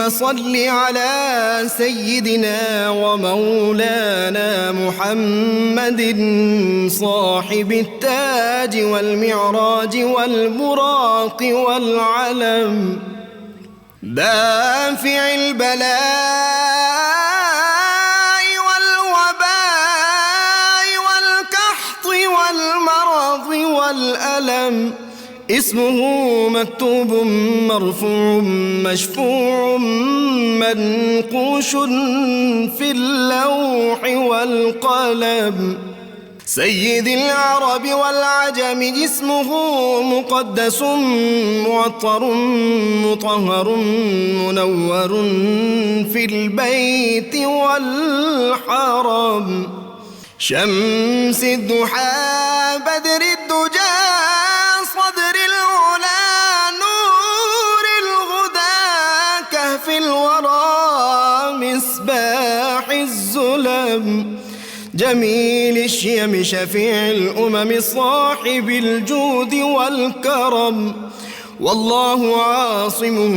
صل على سيدنا ومولانا محمد صاحب التاج والمعراج والبراق والعلم دافع البلاء والوباء والقحط والمرض والألم اسمه مكتوب مرفوع مشفوع منقوش في اللوح والقلم سيد العرب والعجم اسمه مقدس معطر مطهر منور في البيت والحرم شمس الضحى بدر الدجى صدر العلا نور الهدى كهف الورى مصباح الظلم جميل الشيم شفيع الأمم صاحب الجود والكرم والله عاصمه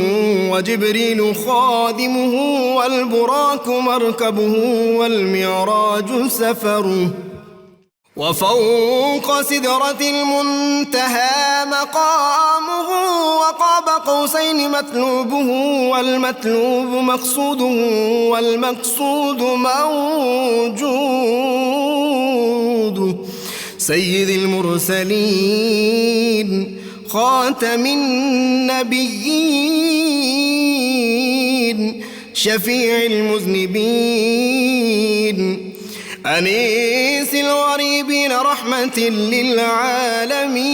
وجبريل خادمه والبراك مركبه والمعراج سفره وفوق سدرة المنتهى مقامه وقاب قوسين مطلوبه والمطلوب مقصوده والمقصود موجود سيد المرسلين خاتم النبيين شفيع المذنبين أنيس الغريبين رحمة للعالمين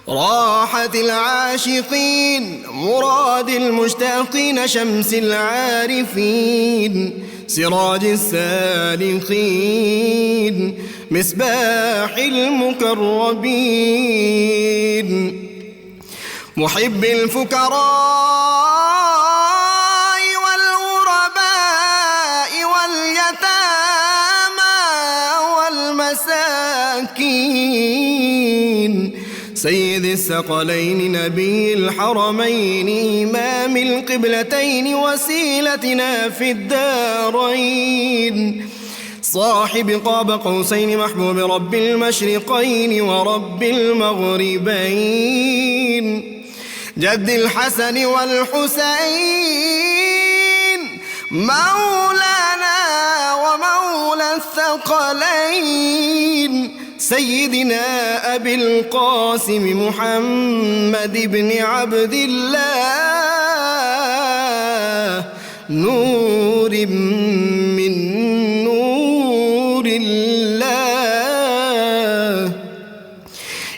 راحة العاشقين مراد المشتاقين شمس العارفين سراج السالكين مصباح المقربين محب الفقراء سيد الثقلين نبي الحرمين إمام القبلتين وسيلتنا في الدارين صاحب قاب قوسين محبوب رب المشرقين ورب المغربين جد الحسن والحسين مولانا ومولى الثقلين سيدنا أبي القاسم محمد بن عبد الله نور من نور الله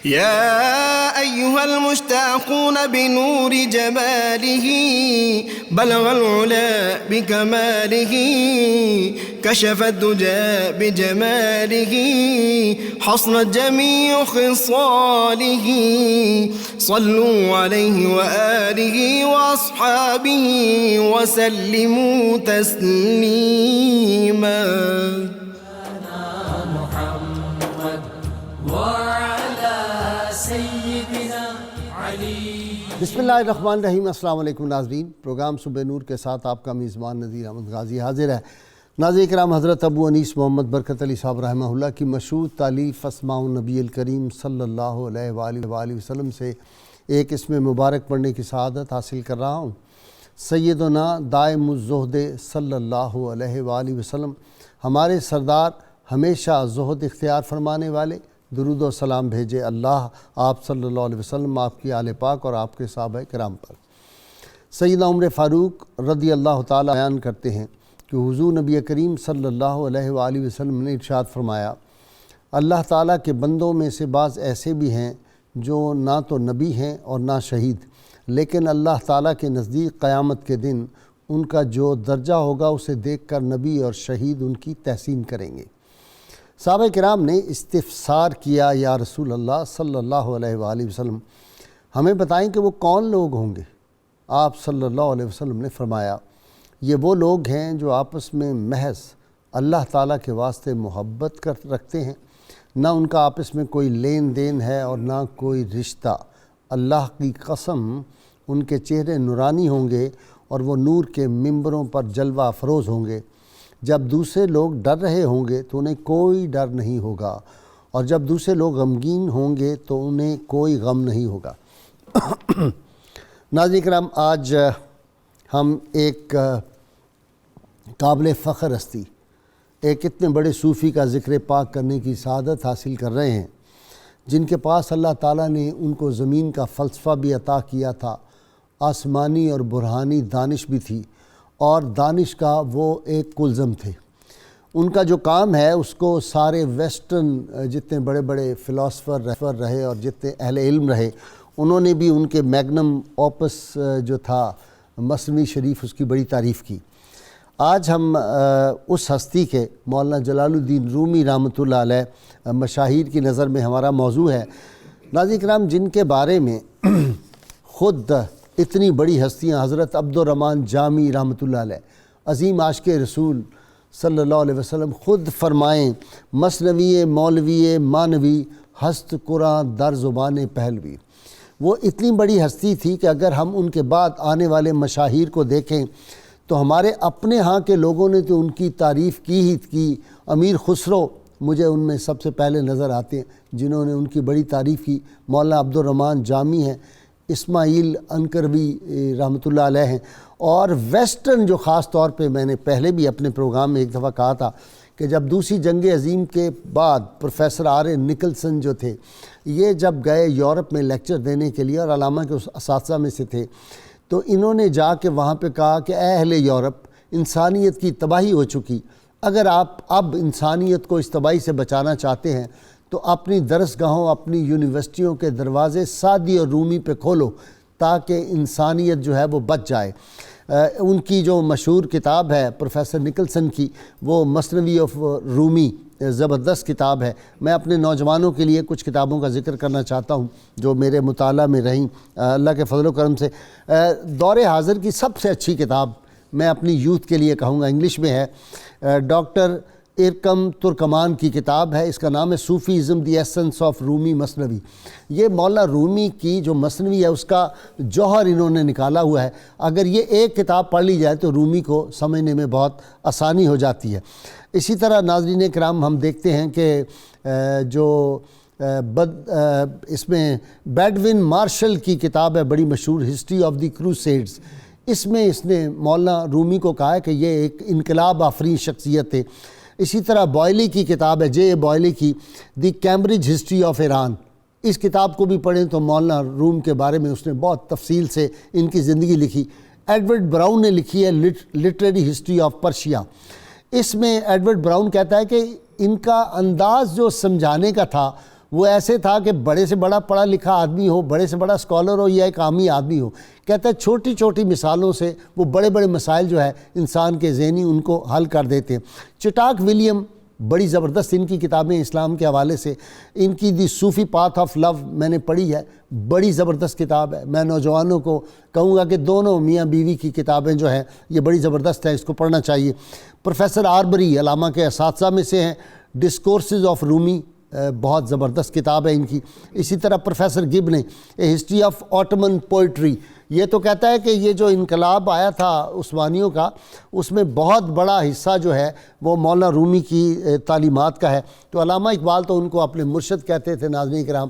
يا أيها المشتاقون بنور جماله بلغ العلا بكماله كشف الدجى بجماله حصنت جميع خصاله صلوا عليه وآله وأصحابه وسلموا تسليما محمد وعلى سيدنا علي بسم اللہ الرحمن الرحیم۔ السلام علیکم ناظرین، پروگرام صبح نور کے ساتھ آپ کا میزبان نذیر احمد غازی حاضر ہے۔ ناظرین کرام، حضرت ابو انیس محمد برکت علی صاحب رحمہ اللہ کی مشہور تالیف اسماء النبی الکریم صلی اللہ علیہ وآلہ وسلم سے ایک اسم مبارک پڑھنے کی سعادت حاصل کر رہا ہوں۔ سیدنا دائم الزہد صلی اللہ علیہ وآلہ وسلم ہمارے سردار ہمیشہ زہد اختیار فرمانے والے، درود و سلام بھیجے اللہ آپ صلی اللہ علیہ وسلم، آپ کی آل پاک اور آپ کے صحابہ کرام پر۔ سیدنا عمر فاروق رضی اللہ تعالیٰ بیان کرتے ہیں کہ حضور نبی کریم صلی اللہ علیہ وآلہ وسلم نے ارشاد فرمایا، اللہ تعالیٰ کے بندوں میں سے بعض ایسے بھی ہیں جو نہ تو نبی ہیں اور نہ شہید، لیکن اللہ تعالیٰ کے نزدیک قیامت کے دن ان کا جو درجہ ہوگا اسے دیکھ کر نبی اور شہید ان کی تحسین کریں گے۔ صحابہ کرام نے استفسار کیا، یا رسول اللہ صلی اللہ علیہ وآلہ وسلم ہمیں بتائیں کہ وہ کون لوگ ہوں گے؟ آپ صلی اللہ علیہ وسلم نے فرمایا، یہ وہ لوگ ہیں جو آپس میں محض اللہ تعالیٰ کے واسطے محبت رکھتے ہیں، نہ ان کا آپس میں کوئی لین دین ہے اور نہ کوئی رشتہ۔ اللہ کی قسم ان کے چہرے نورانی ہوں گے اور وہ نور کے ممبروں پر جلوہ افروز ہوں گے۔ جب دوسرے لوگ ڈر رہے ہوں گے تو انہیں کوئی ڈر نہیں ہوگا، اور جب دوسرے لوگ غمگین ہوں گے تو انہیں کوئی غم نہیں ہوگا۔ ناظرین کرام، آج ہم ایک قابل فخر ہستی، ایک اتنے بڑے صوفی کا ذکر پاک کرنے کی سعادت حاصل کر رہے ہیں، جن کے پاس اللہ تعالیٰ نے ان کو زمین کا فلسفہ بھی عطا کیا تھا، آسمانی اور برہانی دانش بھی تھی، اور دانش کا وہ ایک کلزم تھے۔ ان کا جو کام ہے اس کو سارے ویسٹرن جتنے بڑے بڑے فلاسفر رہے اور جتنے اہل علم رہے، انہوں نے بھی ان کے میگنم اوپس جو تھا مثنوی شریف، اس کی بڑی تعریف کی۔ آج ہم اس ہستی کے مولانا جلال الدین رومی رحمۃ اللہ علیہ مشاہیر کی نظر میں ہمارا موضوع ہے۔ ناظرین کرام، جن کے بارے میں خود اتنی بڑی ہستیاں حضرت عبد الرحمن جامی رحمۃ اللہ علیہ، عظیم عاشق رسول صلی اللہ علیہ وسلم، خود فرمائیں مثنوی مولوی مانوی ہست قرآن در زبان پہلوی۔ وہ اتنی بڑی ہستی تھی کہ اگر ہم ان کے بعد آنے والے مشاہیر کو دیکھیں تو ہمارے اپنے ہاں کے لوگوں نے تو ان کی تعریف کی ہی کی۔ امیر خسرو مجھے ان میں سب سے پہلے نظر آتے ہیں جنہوں نے ان کی بڑی تعریف کی۔ مولانا عبد الرحمن جامی ہیں، اسماعیل انکروی رحمۃ اللہ علیہ ہیں، اور ویسٹرن جو خاص طور پہ میں نے پہلے بھی اپنے پروگرام میں ایک دفعہ کہا تھا کہ جب دوسری جنگ عظیم کے بعد پروفیسر آر اے نکلسن جو تھے، یہ جب گئے یورپ میں لیکچر دینے کے لیے اور علامہ کے اس اساتذہ میں سے تھے، تو انہوں نے جا کے وہاں پہ کہا کہ اے اہل یورپ، انسانیت کی تباہی ہو چکی، اگر آپ اب انسانیت کو اس تباہی سے بچانا چاہتے ہیں تو اپنی درسگاہوں، اپنی یونیورسٹیوں کے دروازے سعدی اور رومی پہ کھولو تاکہ انسانیت جو ہے وہ بچ جائے۔ ان کی جو مشہور کتاب ہے پروفیسر نکلسن کی، وہ مثنوی آف رومی، زبردست کتاب ہے۔ میں اپنے نوجوانوں کے لیے کچھ کتابوں کا ذکر کرنا چاہتا ہوں جو میرے مطالعہ میں رہیں اللہ کے فضل و کرم سے۔ دور حاضر کی سب سے اچھی کتاب میں اپنی یوتھ کے لیے کہوں گا، انگلش میں ہے، ڈاکٹر ارکم ترکمان کی کتاب ہے، اس کا نام ہے صوفیزم دی ایسنس آف رومی مثنوی۔ یہ مولانا رومی کی جو مثنوی ہے اس کا جوہر انہوں نے نکالا ہوا ہے۔ اگر یہ ایک کتاب پڑھ لی جائے تو رومی کو سمجھنے میں بہت آسانی ہو جاتی ہے۔ اسی طرح ناظرین کرام، ہم دیکھتے ہیں کہ جو اس میں بیڈوین مارشل کی کتاب ہے بڑی مشہور، ہسٹری آف دی کروسیڈز، اس میں اس نے مولانا رومی کو کہا ہے کہ یہ ایک انقلاب آفرین شخصیت ہے۔ اسی طرح بوائلی کی کتاب ہے، جے بوائلی کی دی کیمبرج ہسٹری آف ایران، اس کتاب کو بھی پڑھیں تو مولانا روم کے بارے میں اس نے بہت تفصیل سے ان کی زندگی لکھی۔ ایڈورڈ براؤن نے لکھی ہے لٹریری ہسٹری آف پرشیا۔ اس میں ایڈورڈ براؤن کہتا ہے کہ ان کا انداز جو سمجھانے کا تھا وہ ایسے تھا کہ بڑے سے بڑا پڑھا لکھا آدمی ہو، بڑے سے بڑا اسکالر ہو یا ایک عامی آدمی ہو، کہتا ہے چھوٹی چھوٹی مثالوں سے وہ بڑے بڑے مسائل جو ہے انسان کے ذہنی ان کو حل کر دیتے ہیں۔ چٹاک ولیم، بڑی زبردست ان کی کتابیں اسلام کے حوالے سے، ان کی دی صوفی پاتھ آف لو میں نے پڑھی ہے، بڑی زبردست کتاب ہے۔ میں نوجوانوں کو کہوں گا کہ دونوں میاں بیوی کی کتابیں جو ہیں یہ بڑی زبردست ہیں، اس کو پڑھنا چاہیے۔ پروفیسر آربری علامہ کے اساتذہ میں سے ہیں، ڈسکورسز آف رومی بہت زبردست کتاب ہے ان کی۔ اسی طرح پروفیسر گب نے اے ہسٹری آف آٹمن پوئٹری، یہ تو کہتا ہے کہ یہ جو انقلاب آیا تھا عثمانیوں کا، اس میں بہت بڑا حصہ جو ہے وہ مولانا رومی کی تعلیمات کا ہے۔ تو علامہ اقبال تو ان کو اپنے مرشد کہتے تھے۔ ناظرین کرام،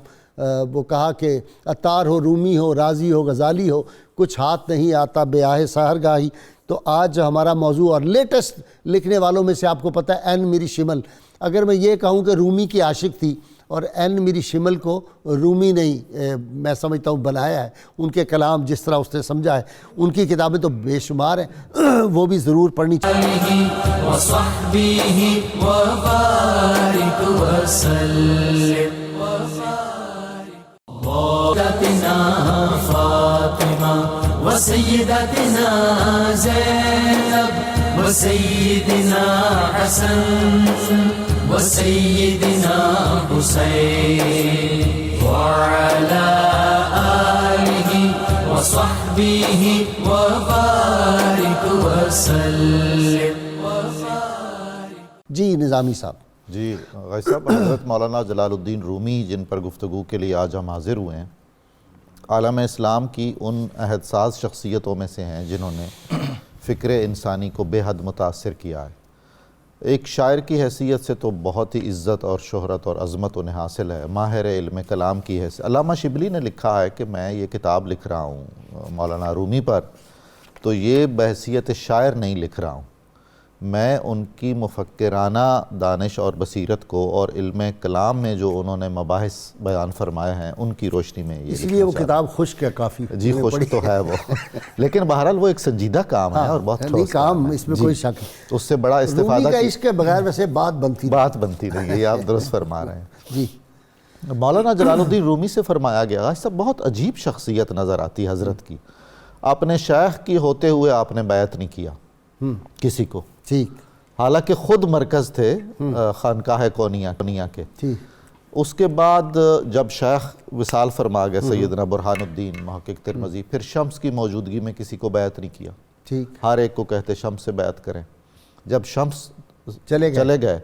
وہ کہا کہ عطار ہو، رومی ہو، رازی ہو، غزالی ہو، کچھ ہاتھ نہیں آتا بے آہ سحرگاہی۔ تو آج ہمارا موضوع اور لیٹسٹ لکھنے والوں میں سے آپ کو پتہ ہے این میری شمل، اگر میں یہ کہوں کہ رومی کی عاشق تھی اور این میری شمل کو رومی نہیں میں سمجھتا ہوں بنایا ہے، ان کے کلام جس طرح اس نے سمجھا ہے، ان کی کتابیں تو بے شمار ہیں، وہ بھی ضرور پڑھنی چاہیے۔ وسيدتنا زينب وسيدنا حسن وسيدنا حسين وعلى آله وصحبه وبارك وسلم۔ جی نظامی صاحب۔ جی غازی صاحب، حضرت مولانا جلال الدین رومی جن پر گفتگو کے لیے آج ہم حاضر ہوئے ہیں، عالم اسلام کی ان عہد ساز شخصیتوں میں سے ہیں جنہوں نے فکر انسانی کو بے حد متاثر کیا ہے۔ ایک شاعر کی حیثیت سے تو بہت ہی عزت اور شہرت اور عظمت انہیں حاصل ہے، ماہر علم کلام کی حیثیت۔ علامہ شبلی نے لکھا ہے کہ میں یہ کتاب لکھ رہا ہوں مولانا رومی پر، تو یہ بحیثیت شاعر نہیں لکھ رہا ہوں، میں ان کی مفکرانہ دانش اور بصیرت کو اور علم کلام میں جو انہوں نے مباحث بیان فرمائے ہیں ان کی روشنی میں یہ اس لیے وہ کتاب خشک ہے کافی۔ جی خشک تو ہے وہ، لیکن بہرحال وہ ایک سنجیدہ کام ہے اور بہت ٹھوس کام، اس میں کوئی شک اس سے بڑا استفادہ رومی کا عشق کے بغیر ویسے بات بنتی نہیں ہے، یہ آپ درست فرما رہے ہیں۔ جی مولانا جلال الدین رومی سے فرمایا گیا اس سے بہت عجیب شخصیت نظر آتی حضرت کی، اپنے شیخ کی ہوتے ہوئے آپ نے بیعت نہیں کیا کسی کو، ٹھیک، حالانکہ خود مرکز تھے خانقاہ کونیا کے۔ ٹھیک، اس کے بعد جب شیخ وصال فرما گئے سیدنا برہان الدین محقق ترمذی، پھر شمس کی موجودگی میں کسی کو بیعت نہیں کیا، ٹھیک، ہر ایک کو کہتے شمس سے بیعت کریں۔ جب شمس چلے گئے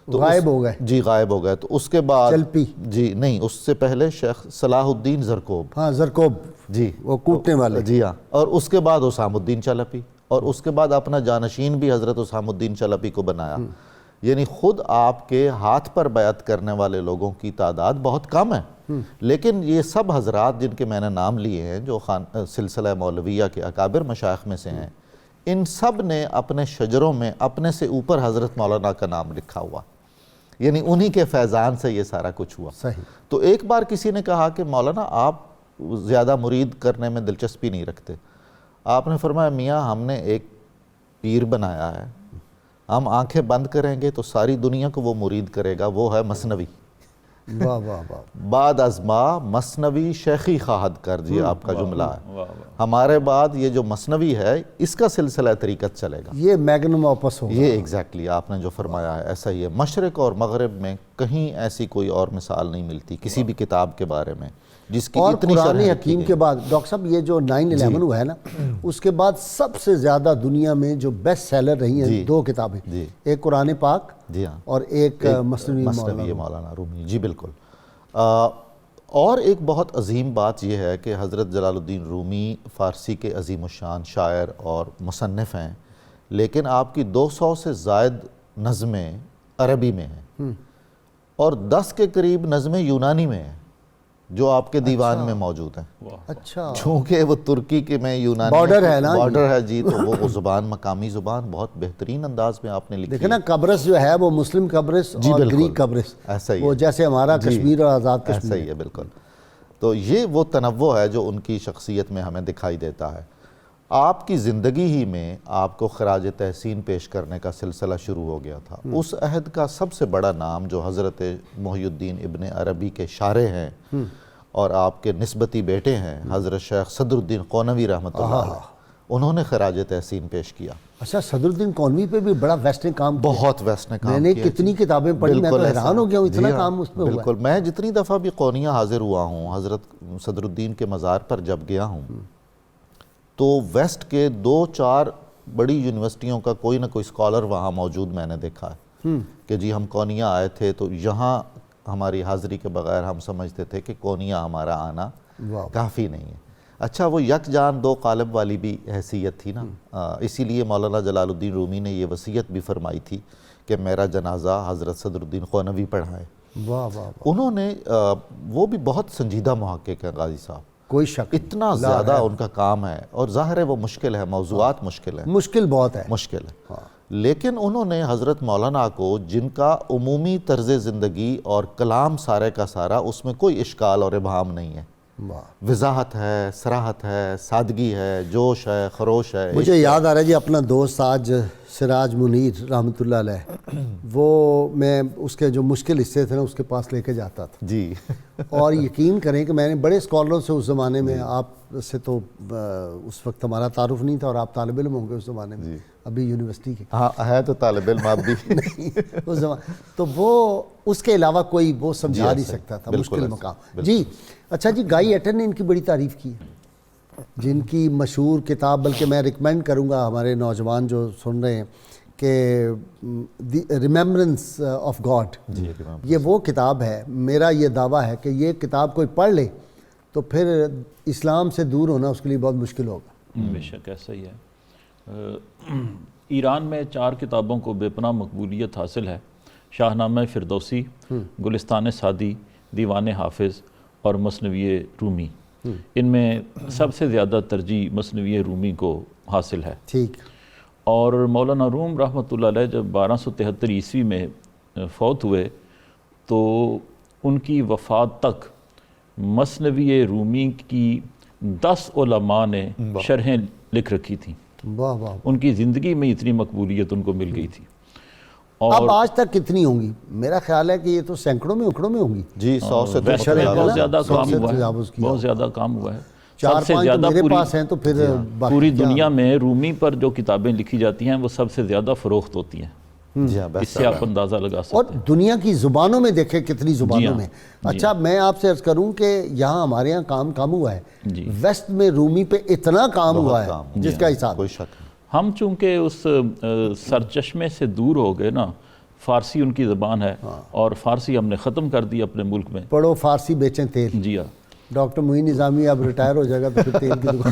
تو غائب ہو گئے، جی غائب ہو گئے، تو اس کے بعد چلپی، جی نہیں، اس سے پہلے شیخ صلاح الدین زرکوب، ہاں زرکوب، جی وہ کوٹنے والے، جی ہاں، اور اس کے بعد اسام الدین چلپی، اور اس کے بعد اپنا جانشین بھی حضرت اسام الدین چلپی کو بنایا۔ یعنی خود آپ کے ہاتھ پر بیعت کرنے والے لوگوں کی تعداد بہت کم ہے، لیکن یہ سب حضرات جن کے میں نے نام لیے ہیں جو سلسلہ مولویہ کے اکابر مشائخ میں سے ہیں، ان سب نے اپنے شجروں میں اپنے سے اوپر حضرت مولانا کا نام لکھا ہوا، یعنی انہی کے فیضان سے یہ سارا کچھ ہوا۔ صحیح۔ تو ایک بار کسی نے کہا کہ مولانا آپ زیادہ مرید کرنے میں دلچسپی نہیں رکھتے، آپ نے فرمایا میاں ہم نے ایک پیر بنایا ہے، ہم آنکھیں بند کریں گے تو ساری دنیا کو وہ مرید کرے گا، وہ ہے مثنوی۔ واہ واہ واہ، بعد ازما مثنوی شیخی خواہد کر، جی آپ کا جملہ ہے، ہمارے بعد یہ جو مثنوی ہے اس کا سلسلہ طریقت چلے گا، یہ میگنم آپس ہوگا۔ یہ ایگزیکٹلی آپ نے جو فرمایا ہے ایسا ہی ہے۔ مشرق اور مغرب میں کہیں ایسی کوئی اور مثال نہیں ملتی کسی بھی کتاب کے بارے میں جس کی اور اتنی قرآن شرح حکیم کے بعد ڈاکٹر صاحب یہ جو 9/11 ہوا ہے نا، اس کے بعد سب سے زیادہ دنیا میں جو بیسٹ سیلر رہی ہیں دو کتابیں، ایک قرآن پاک جی ہاں اور ایک مثنوی مولانا رومی، جی بالکل۔ اور ایک بہت عظیم بات یہ ہے کہ حضرت جلال الدین رومی فارسی کے عظیم الشان شاعر اور مصنف ہیں، لیکن آپ کی 200 سے زائد نظمیں عربی میں ہیں اور 10 کے قریب نظمیں یونانی میں ہیں جو آپ کے دیوان میں موجود ہیں۔ اچھا، چونکہ وہ ترکی کے میں یونانی بارڈر ہے نا، بارڈر ہے جی، تو وہ زبان مقامی زبان بہت بہترین انداز میں آپ نے لکھی دیکھیں نا قبرص جو ہے وہ مسلم قبرص اور گریک قبرص، ایسا ہی وہ جیسے ہمارا کشمیر اور آزاد کشمیر، ایسا ہی ہے بالکل۔ تو یہ وہ تنوع ہے جو ان کی شخصیت میں ہمیں دکھائی دیتا ہے۔ آپ کی زندگی ہی میں آپ کو خراج تحسین پیش کرنے کا سلسلہ شروع ہو گیا تھا۔ اس عہد کا سب سے بڑا نام جو حضرت محی الدین ابن عربی کے شارح ہیں اور آپ کے نسبتی بیٹے ہیں حضرت شیخ صدر الدین قونوی رحمۃ اللہ علیہ، انہوں نے خراج تحسین پیش کیا۔ اچھا، صدر الدین قونوی پہ بھی بڑا ویسٹ نے کام کیا، بہت ویسٹ نے کام میں کیا، نے کتنی کتابیں پڑھی، میں تو حیران ہو گیا ہوں اتنا کام اس پہ ہوا ہے۔ بالکل، میں جتنی دفعہ بھی قونیہ حاضر ہوا ہوں حضرت صدر الدین کے مزار پر جب گیا ہوں تو ویسٹ کے 2-4 بڑی یونیورسٹیوں کا کوئی نہ کوئی اسکالر وہاں موجود میں نے دیکھا ہے کہ جی ہم قونیہ آئے تھے تو یہاں ہماری حاضری کے بغیر ہم سمجھتے تھے کہ قونیہ ہمارا آنا کافی نہیں ہے۔ اچھا، وہ یک جان 2 قالب والی بھی حیثیت تھی نا، اسی لیے مولانا جلال الدین رومی نے یہ وصیت بھی فرمائی تھی کہ میرا جنازہ حضرت صدر الدین قونوی پڑھائے۔ واہ واہ، انہوں نے وہ بھی بہت سنجیدہ محقق ہیں غازی صاحب، کوئی شک، اتنا زیادہ ان کا کام ہے اور ظاہر ہے وہ مشکل ہے، موضوعات مشکل ہیں، مشکل بہت ہے، مشکل ہے، لیکن انہوں نے حضرت مولانا کو جن کا عمومی طرز زندگی اور کلام سارے کا سارا اس میں کوئی اشکال اور ابہام نہیں ہے، وضاحت ہے، صراحت ہے، سادگی ہے، جوش ہے، خروش ہے۔ مجھے یاد آ رہا ہے جی اپنا دوست آج سراج منیر رحمۃ اللہ علیہ، وہ میں اس کے جو مشکل حصے تھے نا اس کے پاس لے کے جاتا تھا جی اور یقین کریں کہ میں نے بڑے اسکالروں سے اس زمانے میں، آپ سے تو اس وقت ہمارا تعارف نہیں تھا اور آپ طالب علم ہوں گے اس زمانے میں، ابھی یونیورسٹی کے، ہاں ہے تو طالب علم آپ بھی نہیں اس زمانے، تو وہ اس کے علاوہ کوئی وہ سمجھا نہیں سکتا تھا، مشکل مقام۔ جی اچھا جی، گائی ایٹن نے ان کی بڑی تعریف کی ہے، جن کی مشہور کتاب، بلکہ میں ریکمینڈ کروں گا ہمارے نوجوان جو سن رہے ہیں کہ ریمیمبرنس آف گاڈ، یہ وہ کتاب ہے، میرا یہ دعویٰ ہے کہ یہ کتاب کوئی پڑھ لے تو پھر اسلام سے دور ہونا اس کے لیے بہت مشکل ہوگا۔ بے شک ایسا ہی ہے۔ ایران میں 4 کتابوں کو بے پناہ مقبولیت حاصل ہے، شاہنامہ فردوسی، گلستان سعدی، دیوان حافظ اور مثنوی رومی۔ ان میں سب سے زیادہ ترجیح مثنوی رومی کو حاصل ہے۔ ٹھیک۔ اور مولانا روم رحمۃ اللہ علیہ جب 1273 عیسوی میں فوت ہوئے تو ان کی وفات تک مثنوی رومی کی 10 علماء نے شرحیں لکھ رکھی تھیں۔ واہ واہ۔ ان کی زندگی میں اتنی مقبولیت ان کو مل گئی تھی۔ اور اب آج تک کتنی ہوں گی؟ میرا خیال ہے کہ یہ تو سینکڑوں میں اکڑوں میں ہوں گی۔ جی 100 سے ویسٹ میں بہت زیادہ کام ہوا ہے، تجاوز کیا بہت زیادہ کام ہوا ہے۔ 4-5 تو میرے پاس ہیں، تو پھر پوری دنیا میں رومی پر جو کتابیں لکھی جاتی ہیں وہ سب سے زیادہ فروخت ہوتی ہیں۔ جی ہاں، اس سے آپ اندازہ لگا سکتے اور ہیں۔ دنیا کی زبانوں میں دیکھیں کتنی زبانوں میں۔ اچھا میں آپ سے عرض کروں کہ یہاں ہمارے یہاں کام کم ہوا ہے، ویسٹ میں رومی پہ اتنا کام ہوا ہے جس کا حساب۔ کوئی شک نہیں۔ ہم چونکہ اس سرچشمے سے دور ہو گئے نا، فارسی ان کی زبان ہے اور فارسی ہم نے ختم کر دی اپنے ملک میں۔ پڑھو فارسی بیچیں تیل۔ جی ہاں۔ ڈاکٹر معین نظامی اب ریٹائر ہو جائے گا تو پھر تیل کی دکان۔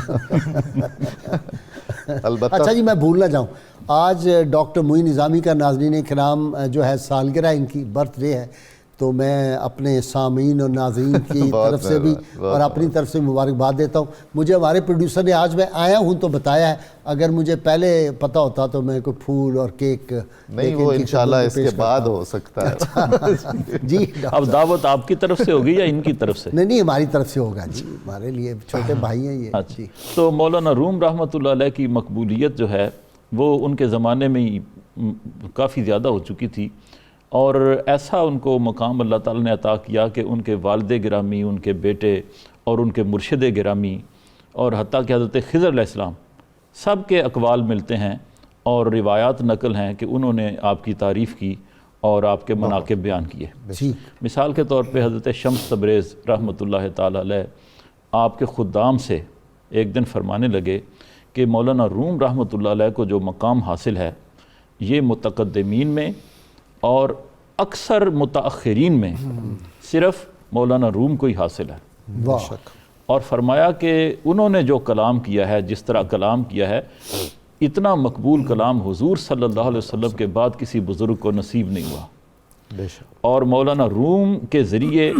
البتہ اچھا جی میں بھول نہ جاؤں، آج ڈاکٹر معین نظامی کا ناظرین کرام جو ہے سالگرہ ان کی برتھ ڈے ہے، تو میں اپنے سامعین اور ناظرین کی طرف سے بھی اور اپنی طرف سے مبارکباد دیتا ہوں۔ مجھے ہمارے پروڈیوسر نے آج میں آیا ہوں تو بتایا ہے، اگر مجھے پہلے پتہ ہوتا تو میں کوئی پھول اور کیک نہیں، وہ انشاءاللہ اس کے بعد ہو سکتا ہے۔ جی اب دعوت آپ کی طرف سے ہوگی یا ان کی طرف سے؟ نہیں ہماری طرف سے ہوگا جی، ہمارے لیے چھوٹے بھائی ہیں یہ جی۔ تو مولانا روم رحمۃ اللہ علیہ کی مقبولیت جو ہے وہ ان کے زمانے میں ہی کافی زیادہ ہو چکی تھی، اور ایسا ان کو مقام اللہ تعالیٰ نے عطا کیا کہ ان کے والد گرامی، ان کے بیٹے اور ان کے مرشد گرامی اور حتیٰ کہ حضرت خضر علیہ السلام سب کے اقوال ملتے ہیں اور روایات نقل ہیں کہ انہوں نے آپ کی تعریف کی اور آپ کے مناقب بیان کیے۔ مثال کے طور پہ حضرت شمس تبریز رحمۃ اللہ تعالیٰ علیہ آپ کے خدام سے ایک دن فرمانے لگے کہ مولانا روم رحمۃ اللہ علیہ کو جو مقام حاصل ہے یہ متقدمین میں اور اکثر متاخرین میں صرف مولانا روم کو ہی حاصل ہے۔ اور فرمایا کہ انہوں نے جو کلام کیا ہے، جس طرح کلام کیا ہے، اتنا مقبول کلام حضور صلی اللہ علیہ وسلم کے بعد کسی بزرگ کو نصیب نہیں ہوا۔ اور مولانا روم کے ذریعے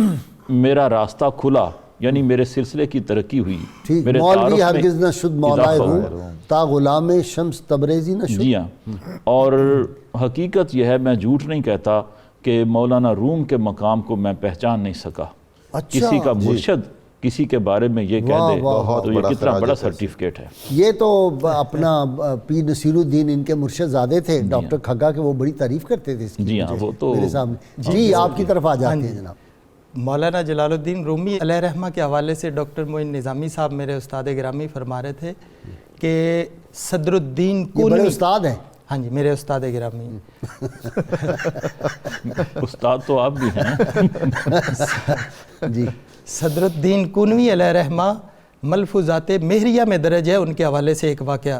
میرا راستہ کھلا، یعنی میرے سلسلے کی ترقی ہوئی۔ میرے مولوی ہرگز نہ شد مولا روم تا غلام شمس تبریزی نہ شد۔ جی ہاں، اور حقیقت یہ ہے، میں جھوٹ نہیں کہتا کہ مولانا روم کے مقام کو میں پہچان نہیں سکا۔ کسی کا مرشد کسی کے بارے میں یہ کہہ دے تو یہ کتنا بڑا سرٹیفکیٹ ہے۔ یہ تو اپنا پیر نصیر الدین ان کے مرشد زادے تھے ڈاکٹر کھگا، کے وہ بڑی تعریف کرتے تھے اس کی۔ جی ہاں، وہ تو میرے سامنے جی آپ کی طرف آ جاتے ہیں جناب۔ مولانا جلال الدین رومی علیہ رحمہ کے حوالے سے ڈاکٹر معین نظامی صاحب میرے استاد گرامی فرما رہے تھے کہ صدر الدین بڑے استاد ہیں۔ ہاں جی میرے استاد گرامی۔ استاد تو آپ بھی ہیں جی۔ صدر الدین کنوی علیہ رحمہ ملفوظات مہریہ میں درج ہے ان کے حوالے سے ایک واقعہ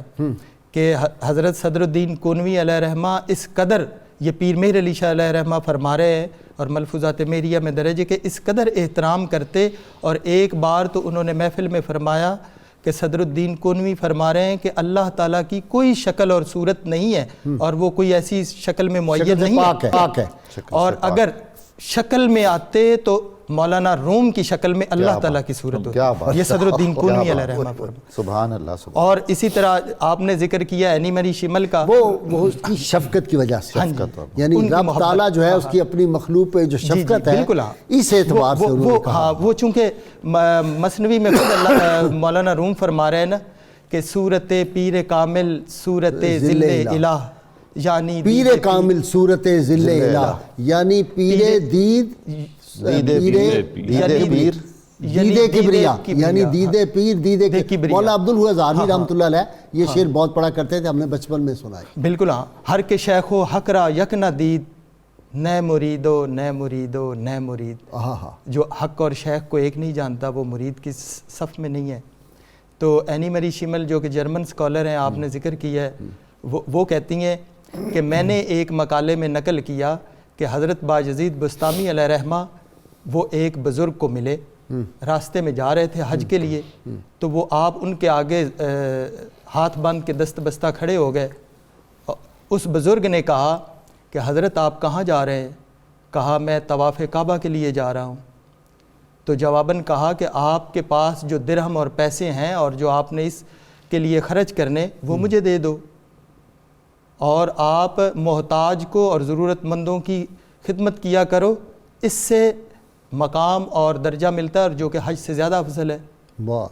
کہ حضرت صدر الدین کنوی علیہ رحمہ اس قدر، یہ پیر مہر علی شاہ علیہ رحمہ فرما رہے ہیں اور ملفوظات مہریہ میں درج ہے کہ اس قدر احترام کرتے، اور ایک بار تو انہوں نے محفل میں فرمایا کہ صدر الدین کنوی فرما رہے ہیں کہ اللہ تعالیٰ کی کوئی شکل اور صورت نہیں ہے اور وہ کوئی ایسی شکل میں معین نہیں ہے، اور اگر شکل میں آتے تو مولانا روم کی شکل میں اللہ تعالیٰ کی صورت ہوتی۔ یہ صدر الدین کنوی علیہ رحمہ فرما۔ سبحان اللہ۔ اور اسی طرح آپ نے ذکر کیا اینی میری شمل کا، وہ اس کی شفقت کی وجہ سے، یعنی رب تعالیٰ جو ہے اس کی اپنی مخلوق پہ جو شفقت ہے اس اعتبار سے انہوں نے کہا۔ وہ چونکہ مثنوی میں خود مولانا روم فرما رہے ہیں نا کہ صورت پیر کامل صورت ذل الہ، یعنی پیر کامل صورت ذل الہ، یعنی پیر دید دیدے کبریا، یعنی دیدے پیر دیدے کبریا۔ مولا عبدالحق ہزاروی رحمۃ اللہ علیہ یہ شعر بہت پڑھا کرتے تھے، ہم نے بچپن میں سنا ہے۔ بالکل ہاں، ہر کے شیخ و حق را یک نہ دید، نئے مریدو نئے مریدو نئے مرید۔ جو حق اور شیخ کو ایک نہیں جانتا وہ مرید کی صف میں نہیں ہے۔ تو اینی میری شمل جو کہ جرمن سکولر ہیں، آپ نے ذکر کیا ہے، وہ کہتی ہیں کہ میں نے ایک مقالے میں نقل کیا کہ حضرت باجزید بستامی علیہ رحمہ وہ ایک بزرگ کو ملے راستے میں جا رہے تھے حج کے لیے، تو وہ آپ ان کے آگے ہاتھ باندھ کے دست بستہ کھڑے ہو گئے۔ اس بزرگ نے کہا کہ حضرت آپ کہاں جا رہے ہیں؟ کہا میں طواف کعبہ کے لیے جا رہا ہوں۔ تو جواباً کہا کہ آپ کے پاس جو درہم اور پیسے ہیں اور جو آپ نے اس کے لیے خرچ کرنے وہ مجھے دے دو، اور آپ محتاج کو اور ضرورت مندوں کی خدمت کیا کرو، اس سے مقام اور درجہ ملتا ہے اور جو کہ حج سے زیادہ افضل ہے۔ واہ،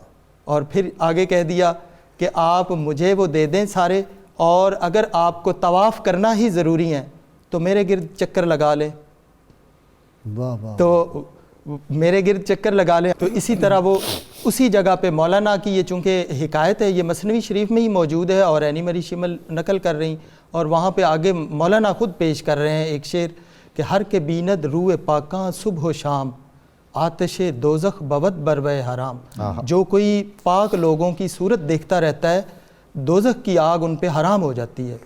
اور پھر آگے کہہ دیا کہ آپ مجھے وہ دے دیں سارے، اور اگر آپ کو طواف کرنا ہی ضروری ہے تو میرے گرد چکر لگا لیں، واہ واہ، تو میرے گرد چکر لگا لیں۔ تو اسی طرح وہ اسی جگہ پہ مولانا کی یہ چونکہ حکایت ہے، یہ مثنوی شریف میں ہی موجود ہے اور اینی مری شمل نقل کر رہی، اور وہاں پہ آگے مولانا خود پیش کر رہے ہیں ایک شعر کہ ہر کے بیند روئے پاکاں صبح و شام، آتش دوزخ بود بروئے حرام۔ جو کوئی پاک لوگوں کی صورت دیکھتا رہتا ہے دوزخ کی آگ ان پہ حرام ہو جاتی ہے۔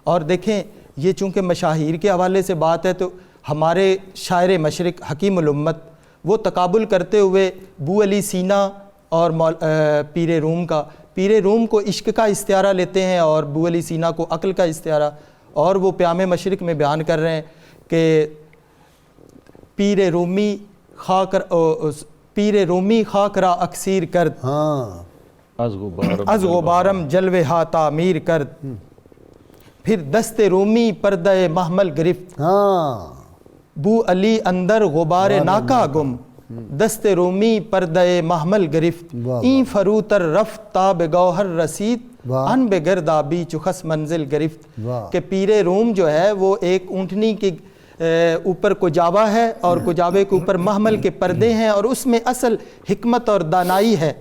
اور دیکھیں یہ چونکہ مشاہیر کے حوالے سے بات ہے، تو ہمارے شاعر مشرق حکیم الامت وہ تقابل کرتے ہوئے بو علی سینا اور پیر روم کا، پیر روم کو عشق کا استعارہ لیتے ہیں اور بو علی سینا کو عقل کا استعارہ، اور وہ پیام مشرق میں بیان کر رہے ہیں کہ پیر رومی خاک را اکسیر کرد، ہاں، از غبارم جلوے ہا تعمیر کرد، پھر دست رومی پردہ محمل گرفت، ہاں، بو علی اندر غبار ناکا گم، دست رومی پردہ محمل گرفت، این فروتر رفت تاب گوہر رسید، ان بے گردابی چخس منزل گرفت۔ کہ پیر روم جو ہے وہ ایک اونٹنی کے اوپر کجاوا ہے اور کجاوے کے اوپر محمل کے پردے ہیں، اور اس میں اصل حکمت اور دانائی ہے۔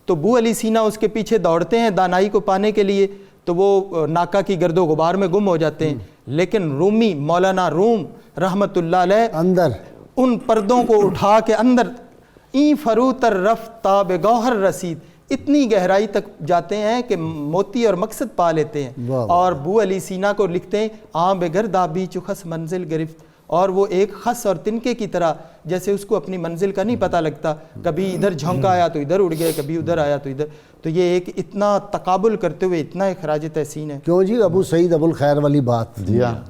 تو بو علی سینا اس کے پیچھے دوڑتے ہیں دانائی کو پانے کے لیے، تو وہ ناکا کی گرد و غبار میں گم ہو جاتے ہیں، لیکن رومی مولانا روم رحمت اللہ علیہ اندر ان پردوں کو اٹھا کے اندر این فروتر رفت تاب گوہر رسید، اتنی گہرائی تک جاتے ہیں کہ موتی اور مقصد پا لیتے ہیں۔ اور بو علی سینا کو لکھتے ہیں آن بگردابی چخس منزل گرفت، اور وہ ایک خس اور تنکے کی طرح جیسے اس کو اپنی منزل کا نہیں پتہ لگتا، کبھی ادھر جھونکا آیا تو ادھر اڑ گئے، کبھی ادھر آیا تو ادھر۔ تو یہ ایک اتنا تقابل کرتے ہوئے اتنا خراج تحسین ہے۔ کیوں جی، ابو سعید ابو الخیر والی بات،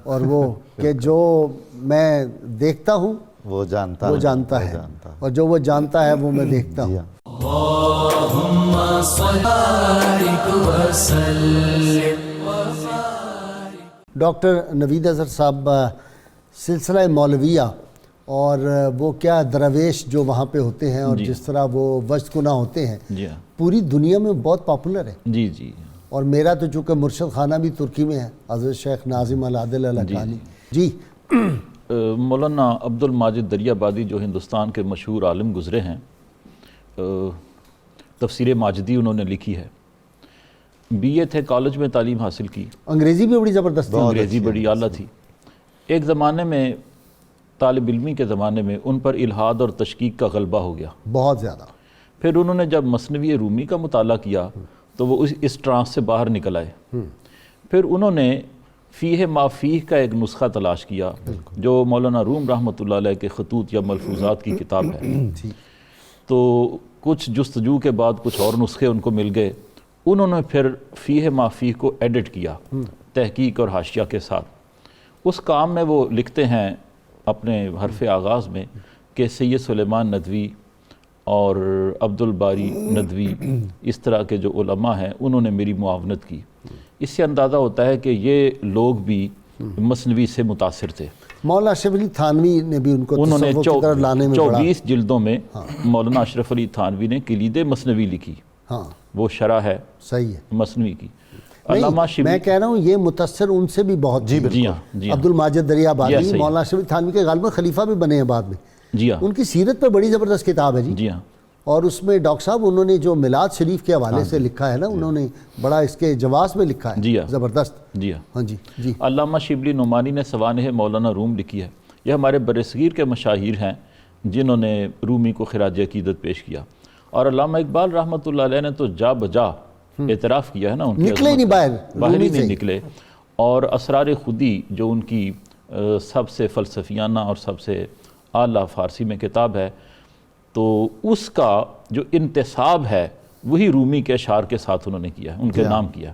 اور وہ کہ جو میں دیکھتا ہوں وہ جانتا ہے، اور جو وہ جانتا ہے وہ میں دیکھتا ہوں۔ اللہم صل بارک وسلم۔ ڈاکٹر نوید اظہر صاحب، سلسلہ مولویہ اور وہ کیا درویش جو وہاں پہ ہوتے ہیں اور جس طرح وہ وجد کنہ ہوتے ہیں، پوری دنیا میں بہت پاپولر ہے۔ جی جی، اور میرا تو چونکہ مرشد خانہ بھی ترکی میں ہے، حضرت شیخ ناظم العادل الحقانی جی۔ مولانا عبد الماجد دریابادی جو ہندوستان کے مشہور عالم گزرے ہیں، تفسیر ماجدی انہوں نے لکھی ہے، بی اے تھے، کالج میں تعلیم حاصل کی، انگریزی بھی بڑی زبردست تھی، انگریزی بڑی اعلیٰ تھی۔ ایک زمانے میں طالب علمی کے زمانے میں ان پر الحاد اور تشکیک کا غلبہ ہو گیا بہت زیادہ۔ پھر انہوں نے جب مثنوی رومی کا مطالعہ کیا تو وہ اس ٹرانس سے باہر نکل آئے۔ پھر انہوں نے فیہ ما فیہ کا ایک نسخہ تلاش کیا جو مولانا روم رحمۃ اللہ علیہ کے خطوط یا ملفوظات کی کتاب ہے۔ تو کچھ جستجو کے بعد کچھ اور نسخے ان کو مل گئے، انہوں نے پھر فیہ ما فیہ کو ایڈٹ کیا تحقیق اور حاشیہ کے ساتھ۔ اس کام میں وہ لکھتے ہیں اپنے حرف آغاز میں کہ سید سلیمان ندوی اور عبد الباری ندوی اس طرح کے جو علماء ہیں انہوں نے میری معاونت کی۔ اس سے اندازہ ہوتا ہے کہ یہ لوگ بھی مثنوی سے متاثر تھے۔ مولانا اشرف علی تھانوی نے بھی ان کو انہوں نے تصوف کی طرف لانے میں 24 جلدوں میں مولانا اشرف علی تھانوی نے کلید مثنوی لکھی، ہاں وہ شرح ہے صحیح ہے۔ مثنوی کی۔ علامہ میں شبلی، کہہ رہا ہوں یہ متاثر ان سے بھی بہت تھے۔ جی ہاں جی ہاں عبد الماجد دریابادی صحیح۔ مولانا اشرف علی تھانوی کے غالباً خلیفہ بھی بنے ہیں بعد میں۔ جی ہاں ان کی سیرت پہ بڑی زبردست کتاب ہے جی۔ جی ہاں اور اس میں ڈاکٹر صاحب انہوں نے جو میلاد شریف کے حوالے سے لکھا ہے نا، انہوں نے بڑا اس کے جواز میں لکھا ہے، جی ہاں زبردست۔ جی ہاں۔ ہاں جی جی۔ علامہ شبلی نعمانی نے سوانح مولانا روم لکھی ہے۔ یہ ہمارے برصغیر کے مشاہیر ہیں جنہوں نے رومی کو خراج عقیدت پیش کیا، اور علامہ اقبال رحمۃ اللہ علیہ نے تو جا بجا اعتراف کیا ہے نا، ان کے نکلے نہیں باہر، باہر ہی رومی نہیں سے۔ نکلے۔ اور اسرار خودی جو ان کی سب سے فلسفیانہ اور سب سے اعلیٰ فارسی میں کتاب ہے، تو اس کا جو انتصاب ہے وہی رومی کے اشعار کے ساتھ انہوں نے کیا ہے، ان کے نام کیا.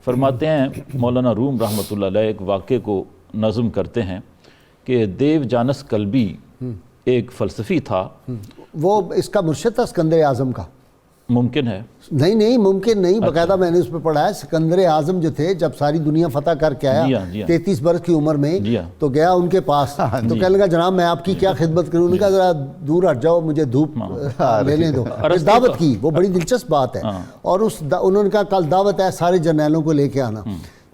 فرماتے ہیں مولانا روم رحمۃ اللہ علیہ ایک واقعے کو نظم کرتے ہیں کہ دیو جانس کلبی ایک فلسفی تھا. وہ اس کا مرشد تھا سکندر اعظم کا؟ ممکن ہے. نہیں ممکن نہیں، باقاعدہ میں نے اس پہ پڑھا ہے. سکندر اعظم جو تھے جب ساری دنیا فتح کر کے آیا 33 برس کی عمر میں تو گیا ان کے پاس، تو کہنے لگا جناب میں آپ کی کیا خدمت کروں. انہوں نے کہا ذرا دور ہٹ جاؤ، مجھے دھوپ لینے دو. دعوت کی، وہ بڑی دلچسپ بات ہے. اور انہوں نے کہا کل دعوت ہے، سارے جرنیلوں کو لے کے آنا.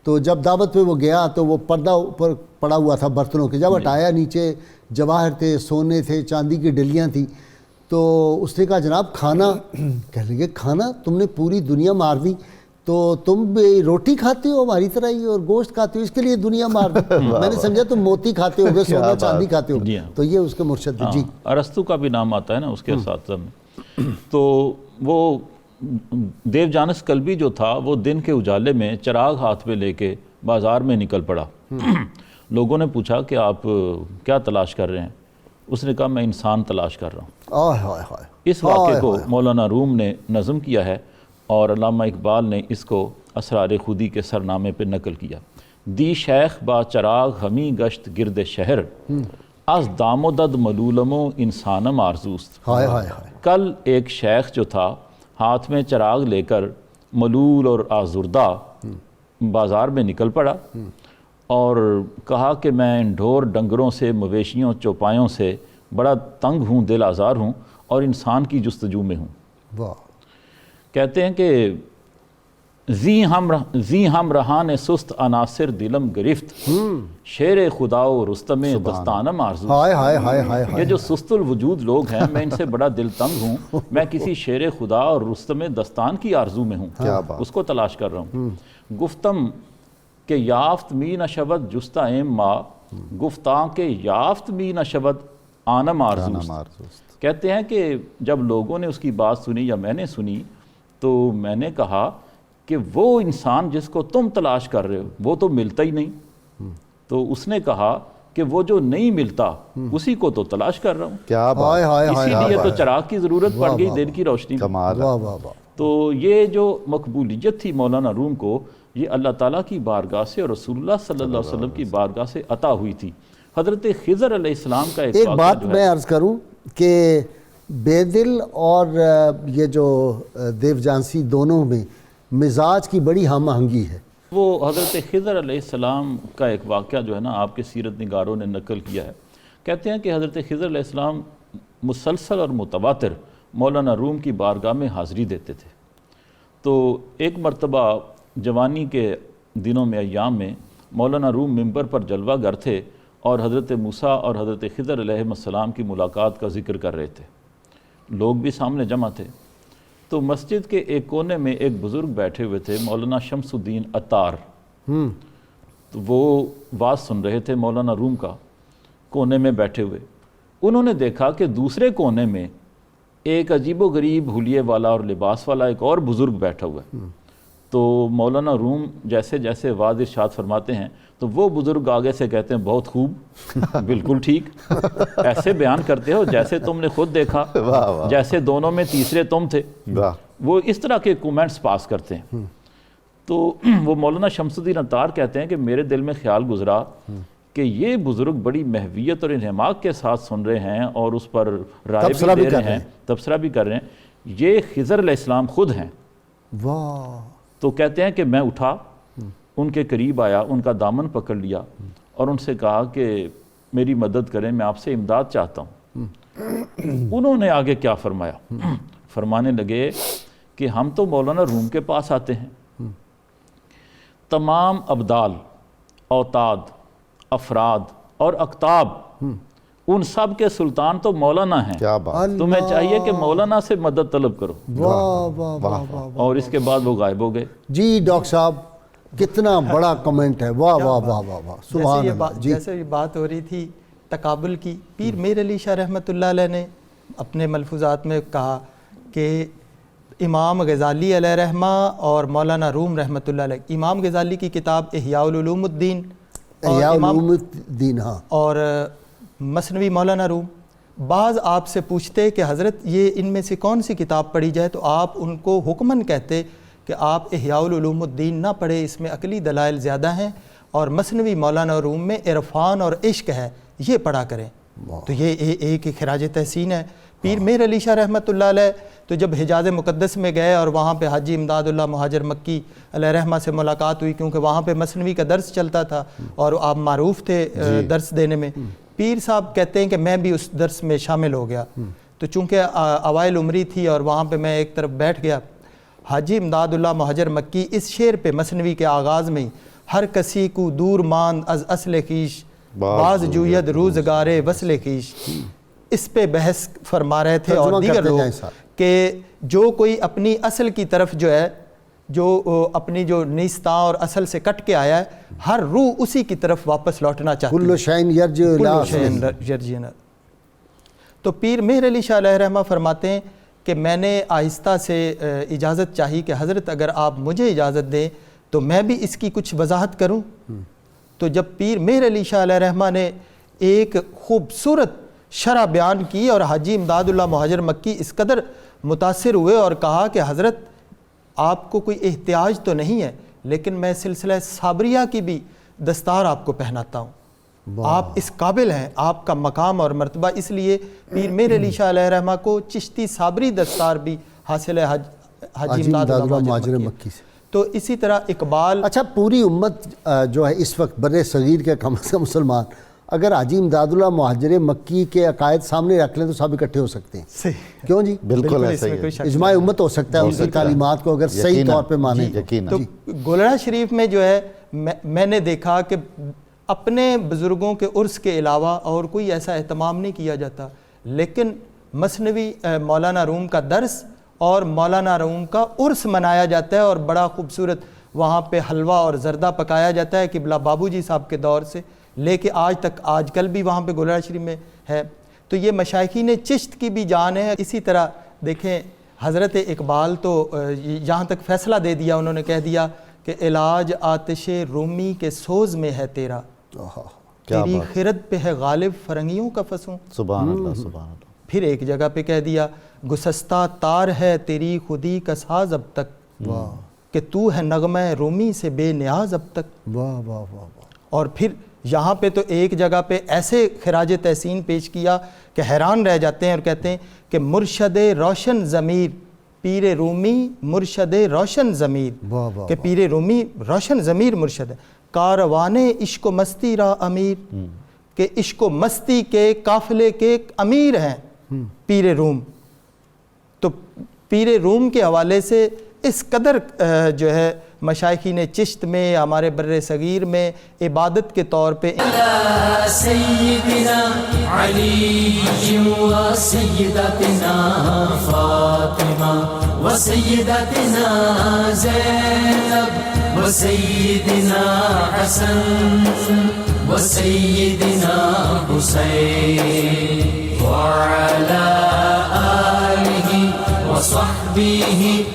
تو جب دعوت پہ وہ گیا تو وہ پردہ اوپر پڑا ہوا تھا برتنوں کے، جب ہٹایا نیچے جواہر تھے، سونے تھے، چاندی کی ڈلیاں تھیں. تو اس نے کہا جناب کھانا. کہنے لگے کھانا؟ تم نے پوری دنیا مار دی، تو تم بھی روٹی کھاتے ہو ہماری طرح ہی اور گوشت کھاتے ہو، اس کے لیے دنیا مار دی. میں نے سمجھا تم موتی کھاتے ہو گے، سونا چاندی کھاتے ہو. تو یہ اس کے مرشد تھے. جی ارسطو کا بھی نام آتا ہے نا اس کے اساتذہ میں. تو وہ دیو جانس کلبی جو تھا وہ دن کے اجالے میں چراغ ہاتھ میں لے کے بازار میں نکل پڑا. لوگوں نے پوچھا کہ آپ کیا تلاش کر رہے ہیں؟ اس نے کہا میں انسان تلاش کر رہا ہوں. اس واقعے کو مولانا روم نے نظم کیا ہے اور علامہ اقبال نے اس کو اسرار خودی کے سرنامے پہ نقل کیا. دی شیخ با چراغ ہمی گشت گرد شہر، از دام و دد ملولمو انسانم آرزوست. کل ایک شیخ جو تھا ہاتھ میں چراغ لے کر ملول اور آزردہ بازار میں نکل پڑا اور کہا کہ میں ڈھور ڈنگروں سے، مویشیوں چوپایوں سے بڑا تنگ ہوں، دل آزار ہوں اور انسان کی جستجو میں ہوں. کہتے ہیں کہ زی ہم رہان سست عناصر دلم گرفت، شیر خدا و رستم دستانم آرزو. یہ جو سست الوجود لوگ ہیں میں ان سے بڑا دل تنگ ہوں، میں کسی شیر خدا اور رستم دستان کی آرزو میں ہوں، اس کو تلاش کر رہا ہوں. گفتم کہ یافت می نشود جستا ایم ما، گفتاں کہ یافت می نشود آنم آرزوست. کہتے ہیں کہ جب لوگوں نے اس کی بات سنی یا میں نے سنی تو میں نے کہا کہ وہ انسان جس کو تم تلاش کر رہے ہو وہ تو ملتا ہی نہیں. تو اس نے کہا کہ وہ جو نہیں ملتا اسی کو تو تلاش کر رہا ہوں، اسی لیے تو چراغ کی ضرورت پڑ گئی دن کی روشنی میں. تو یہ جو مقبولیت تھی مولانا روم کو، یہ اللہ تعالیٰ کی بارگاہ سے اور رسول اللہ صلی اللہ علیہ وسلم کی بارگاہ سے عطا ہوئی تھی. حضرت خضر علیہ السلام کا ایک بات میں عرض کروں کہ بے دل اور یہ جو دیو جانسی دونوں میں مزاج کی بڑی ہم آہنگی ہے. وہ حضرت خضر علیہ السلام کا ایک واقعہ جو ہے نا آپ کے سیرت نگاروں نے نقل کیا ہے. کہتے ہیں کہ حضرت خضر علیہ السلام مسلسل اور متواتر مولانا روم کی بارگاہ میں حاضری دیتے تھے. تو ایک مرتبہ جوانی کے دنوں میں ایام میں مولانا روم ممبر پر جلوہ گر تھے اور حضرت موسیٰ اور حضرت خضر علیہ السلام کی ملاقات کا ذکر کر رہے تھے. لوگ بھی سامنے جمع تھے. تو مسجد کے ایک کونے میں ایک بزرگ بیٹھے ہوئے تھے، مولانا شمس الدین عطار. تو وہ واز سن رہے تھے مولانا روم کا کونے میں بیٹھے ہوئے. انہوں نے دیکھا کہ دوسرے کونے میں ایک عجیب و غریب حلیے والا اور لباس والا ایک اور بزرگ بیٹھا ہوا ہے. تو مولانا روم جیسے جیسے واضح ارشاد فرماتے ہیں تو وہ بزرگ آگے سے کہتے ہیں بہت خوب، بالکل ٹھیک، ایسے بیان کرتے ہو جیسے تم نے خود دیکھا، جیسے دونوں میں تیسرے تم تھے. وہ اس طرح کے کومنٹس پاس کرتے ہیں. تو وہ مولانا شمس الدین عطار کہتے ہیں کہ میرے دل میں خیال گزرا کہ یہ بزرگ بڑی محویت اور انہماک کے ساتھ سن رہے ہیں اور اس پر رائے بھی دے رہے ہیں، تبصرہ بھی کر رہے ہیں. یہ خضر علیہ السلام خود ہیں. تو کہتے ہیں کہ میں اٹھا، ان کے قریب آیا، ان کا دامن پکڑ لیا اور ان سے کہا کہ میری مدد کریں، میں آپ سے امداد چاہتا ہوں. انہوں نے آگے کیا فرمایا؟ فرمانے لگے کہ ہم تو مولانا روم کے پاس آتے ہیں، تمام ابدال، اوتاد، افراد اور اقطاب ان سب کے سلطان تو مولانا ہیں. تمہیں چاہیے کہ مولانا سے مدد طلب کرو. اور اس کے بعد وہ غائب ہو گئے. جی ڈاکٹر صاحب کتنا بڑا کمنٹ ہے. واہ واہ واہ واہ واہ، سبحان اللہ. جیسے یہ بات ہو رہی تھی تقابل کی، پیر میر علی شاہ رحمۃ اللہ علیہ نے اپنے ملفوظات میں کہا کہ امام غزالی علیہ رحمہ اور مولانا روم رحمۃ اللہ علیہ، امام غزالی کی کتاب احیاء العلوم الدین، احیاء العلوم الدین، ہاں، اور مثنوی مولانا روم، بعض آپ سے پوچھتے کہ حضرت یہ ان میں سے کون سی کتاب پڑھی جائے، تو آپ ان کو حکماً کہتے کہ آپ احیاء العلوم الدین نہ پڑھے، اس میں عقلی دلائل زیادہ ہیں، اور مثنوی مولانا روم میں عرفان اور عشق ہے، یہ پڑھا کریں۔ تو یہ ایک خراج تحسین ہے۔ پیر مہر علی شاہ رحمۃ اللہ علیہ تو جب حجاز مقدس میں گئے اور وہاں پہ حاجی امداد اللہ مہاجر مکی علیہ رحمہ سے ملاقات ہوئی، کیونکہ وہاں پہ مثنوی کا درس چلتا تھا اور آپ معروف تھے درس دینے میں، پیر صاحب کہتے ہیں کہ میں بھی اس درس میں شامل ہو گیا۔ تو چونکہ اوائل عمری تھی اور وہاں پہ میں ایک طرف بیٹھ گیا، حاجی امداد اللہ مہاجر مکی اس شعر پہ مثنوی کے آغاز میں ہی، ہر کسی کو دور ماند از اصل خیش، باز جوید روزگار وصل خیش، اس پہ بحث فرما رہے تھے اور دیگر لوگ کہ جو کوئی اپنی اصل کی طرف جو ہے، جو اپنی جو نیستاں اور اصل سے کٹ کے آیا ہے، ہر روح اسی کی طرف واپس لوٹنا چاہتی ہے۔ کل شین یرجع۔ تو پیر مہر علی شاہ علیہ رحمہ فرماتے ہیں کہ میں نے آہستہ سے اجازت چاہی کہ حضرت اگر آپ مجھے اجازت دیں تو میں بھی اس کی کچھ وضاحت کروں۔ تو جب پیر مہر علی شاہ علیہ رحمہ نے ایک خوبصورت شرح بیان کی اور حاجی امداد اللہ مہاجر مکی اس قدر متاثر ہوئے اور کہا کہ حضرت آپ کو کوئی احتیاج تو نہیں ہے، لیکن میں سلسلہ صابریہ کی بھی دستار آپ کو پہناتا ہوں، آپ اس قابل ہیں، آپ کا مقام اور مرتبہ، اس لیے پیر مہر علی شاہ علیہ رحمہ کو چشتی صابری دستار بھی حاصل ہے حاجی امداد اللہ مہاجر مکی سے۔ تو اسی طرح اقبال، اچھا پوری امت جو ہے اس وقت بر صغیر کے کم از کم مسلمان اگر حاجی امداد اللہ مہاجر مکی کے عقائد سامنے رکھ لیں تو سب اکٹھے ہو سکتے ہیں، کیوں جی؟ بالکل ایسا ہی ہے، اجماع امت ہو سکتا ہے ان کی تعلیمات کو اگر صحیح طور پہ مانیں تو گولڑا شریف میں جو ہے میں نے دیکھا کہ اپنے بزرگوں کے عرس کے علاوہ اور کوئی ایسا اہتمام نہیں کیا جاتا، لیکن مثنوی مولانا روم کا درس اور مولانا روم کا عرس منایا جاتا ہے اور بڑا خوبصورت وہاں پہ حلوہ اور زردہ پکایا جاتا ہے قبلہ بابو جی صاحب کے دور سے لے کے آج تک، آج کل بھی وہاں پہ گولڑا شریف میں ہے۔ تو یہ مشائخین چشت کی بھی جان ہے۔ اسی طرح دیکھیں حضرت اقبال تو یہاں تک فیصلہ دے دیا، انہوں نے کہہ دیا کہ علاج آتش رومی کے سوز میں ہے تیرا، تیری خرد پہ ہے غالب فرنگیوں کا فسوں۔ سبحان اللہ سبحان اللہ۔ پھر ایک جگہ پہ کہہ دیا گسستہ تار ہے تیری خودی کا ساز اب تک، کہ تو ہے نغمہ رومی سے بے نیاز اب تک۔ واہ واہ واہ۔ اور پھر یہاں پہ تو ایک جگہ پہ ایسے خراج تحسین پیش کیا کہ حیران رہ جاتے ہیں اور کہتے ہیں کہ مرشد روشن ضمیر پیر رومی، مرشد روشن ضمیر، کہ پیر رومی روشن ضمیر مرشد ہے، کاروان عشق و مستی را امیر، کہ عشق و مستی کے قافلے کے امیر ہیں پیر روم۔ تو پیر روم کے حوالے سے اس قدر جو ہے مشائخین چشت میں ہمارے بر صغیر میں عبادت کے طور پہ سیدنا علی و سیدتنا فاطمہ و سیدتنا زینب و سیدنا حسن و سیدنا حسین وعلی آلہ وصحبہ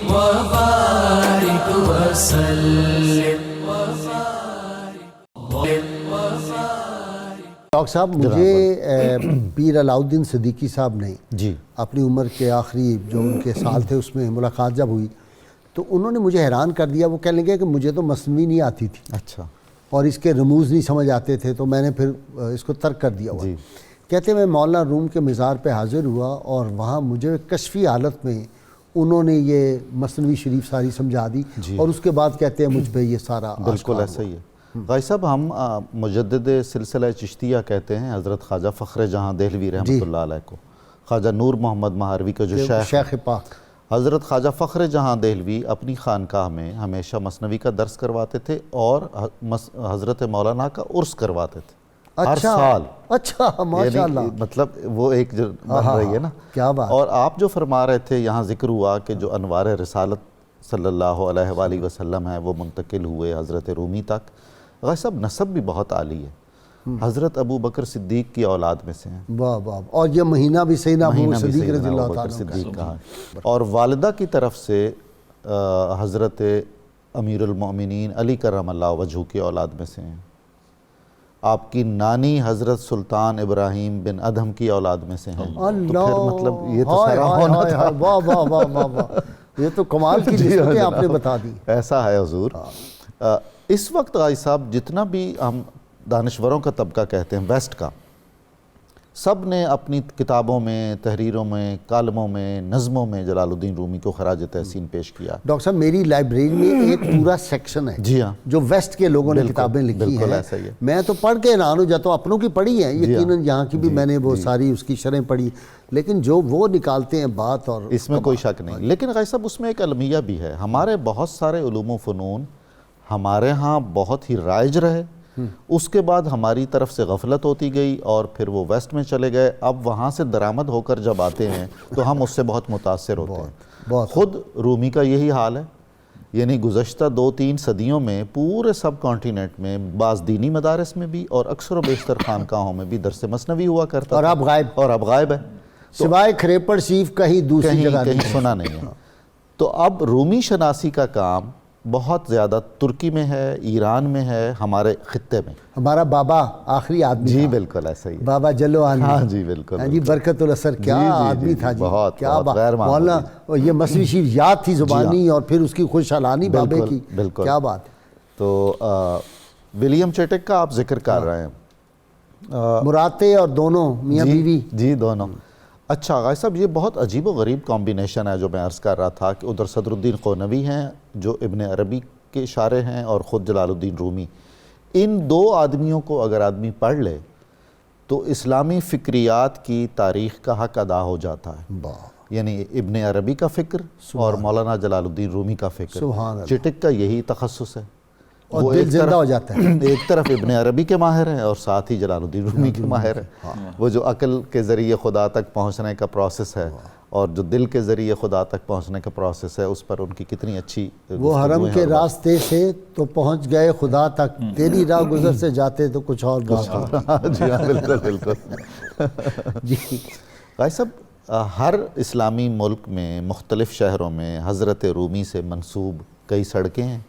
وبارک وسلم۔ ڈاکٹر صاحب مجھے پیر علاؤالدین صدیقی صاحب نے جی اپنی عمر کے آخری جو ان کے سال تھے اس میں ملاقات جب ہوئی تو انہوں نے مجھے حیران کر دیا۔ وہ کہنے لگے کہ مجھے تو مثنوی نہیں آتی تھی، اچھا، اور اس کے رموز نہیں سمجھ آتے تھے، تو میں نے پھر اس کو ترک کر دیا ہوا۔ کہتے میں مولانا روم کے مزار پہ حاضر ہوا اور وہاں مجھے کشفی حالت میں انہوں نے یہ مثنوی شریف ساری سمجھا دی، اور اس کے بعد کہتے ہیں مجھ پہ یہ سارا بالکل ایسا ہی ہے۔ غازی صاحب ہم مجدد سلسلہ چشتیہ کہتے ہیں حضرت خواجہ فخر جہاں دہلوی رحمۃ اللہ علیہ کو، خواجہ نور محمد مہاروی کا جو شیخ پاک حضرت خواجہ فخر جہاں دہلوی اپنی خانقاہ میں ہمیشہ مثنوی کا درس کرواتے تھے اور حضرت مولانا کا عرس کرواتے تھے ہر سال۔ اچھا ماشاءاللہ، مطلب وہ ایک جو بن رہی ہے نا، کیا بات۔ اور آپ جو فرما رہے تھے یہاں ذکر ہوا کہ جو انوار رسالت صلی اللہ علیہ وآلہ وسلم ہے وہ منتقل ہوئے حضرت رومی تک۔ غازی صاحب نسب بھی بہت عالی ہے، حضرت ابو بکر صدیق کی اولاد میں سے ہیں۔ واہ واہ، اور یہ مہینہ بھی سیدنا ابو بکر صدیق رضی اللہ تعالیٰ کا ہے، اور والدہ کی طرف سے حضرت امیر المؤمنین علی کرم اللہ وجہہ کی اولاد میں سے ہیں۔ آپ کی نانی حضرت سلطان ابراہیم بن ادہم کی اولاد میں سے ہیں، تو پھر مطلب یہ تو سارا ہونا تھا۔ واہ واہ واہ واہ واہ، یہ تو کمال کی نسبتیں آپ نے بتا دی۔ ایسا ہے حضور۔ اس وقت غازی صاحب جتنا بھی ہم دانشوروں کا طبقہ کہتے ہیں ویسٹ کا، سب نے اپنی کتابوں میں، تحریروں میں، کالموں میں، نظموں میں جلال الدین رومی کو خراج تحسین پیش کیا۔ ڈاکٹر صاحب میری لائبریری میں ایک پورا سیکشن ہے جی ہاں، جو ویسٹ کے لوگوں نے کتابیں لکھی بالکل ہیں، ایسا ہی ہے۔ میں تو پڑھ کے حیران ہو جاتا ہوں، اپنوں کی پڑھی ہیں یقیناً، یہاں کی بھی میں نے وہ ساری اس کی شرح پڑھی، لیکن جو وہ نکالتے ہیں بات، اور اس میں کوئی شک نہیں۔ لیکن غازی صاحب اس میں ایک المیہ بھی ہے، ہمارے بہت سارے علوم و فنون ہمارے ہاں بہت ہی رائج رہے، اس کے بعد ہماری طرف سے غفلت ہوتی گئی اور پھر وہ ویسٹ میں چلے گئے، اب وہاں سے درآمد ہو کر جب آتے ہیں تو ہم اس سے بہت متاثر ہوتے ہیں۔ خود رومی کا یہی حال ہے، یعنی گزشتہ 2-3 صدیوں میں پورے سب کانٹیننٹ میں بعض دینی مدارس میں بھی اور اکثر و بیشتر خانقاہوں میں بھی درس مثنوی ہوا کرتا، اور اب غائب ہے، سوائے کھریپڑ شریف کہیں دوسری جگہ کہیں سنا نہیں ہے۔ تو اب رومی شناسی کا کام بہت زیادہ ترکی میں ہے، ایران میں ہے، ہمارے خطے میں۔ ہمارا بابا آخری آدمی جی تھا، بالکل ایسا ہی ہے۔ بابا جلو عالمی، ہاں جی بالکل، جی برکت الاثر، کیا آدمی تھا جی، بہت کیا غیر معمولی۔ مولانا یہ مصری شریف یاد تھی زبانی، اور پھر اس کی خوش حالانی بابے کی، بالکل کیا بات۔ تو ولیم چیٹک کا آپ ذکر کر رہے ہیں، مراتے اور دونوں میاں بیوی، جی دونوں۔ اچھا غازی صاحب یہ بہت عجیب و غریب کمبینیشن ہے جو میں عرض کر رہا تھا کہ ادھر صدر الدین قونوی ہیں جو ابن عربی کے شارح ہیں، اور خود جلال الدین رومی۔ ان دو آدمیوں کو اگر آدمی پڑھ لے تو اسلامی فکریات کی تاریخ کا حق ادا ہو جاتا ہے، یعنی ابن عربی کا فکر اور مولانا جلال الدین رومی کا فکر۔ چٹک کا یہی تخصص ہے، اور دل زندہ ہو جاتا ہے۔ ایک طرف ابن عربی کے ماہر ہیں اور ساتھ ہی جلال الدین رومی کے ماہر ہیں۔ وہ جو عقل کے ذریعے خدا تک پہنچنے کا پروسیس ہے اور جو دل کے ذریعے خدا تک پہنچنے کا پروسیس ہے، اس پر ان کی کتنی اچھی وہ حرم کے راستے سے تو پہنچ گئے خدا تک، تیری راہ گزر سے جاتے تو کچھ اور بات ہے۔ جی ہاں بالکل بالکل جی غازی صاحب، ہر اسلامی ملک میں مختلف شہروں میں حضرت رومی سے منسوب کئی سڑکیں ہیں،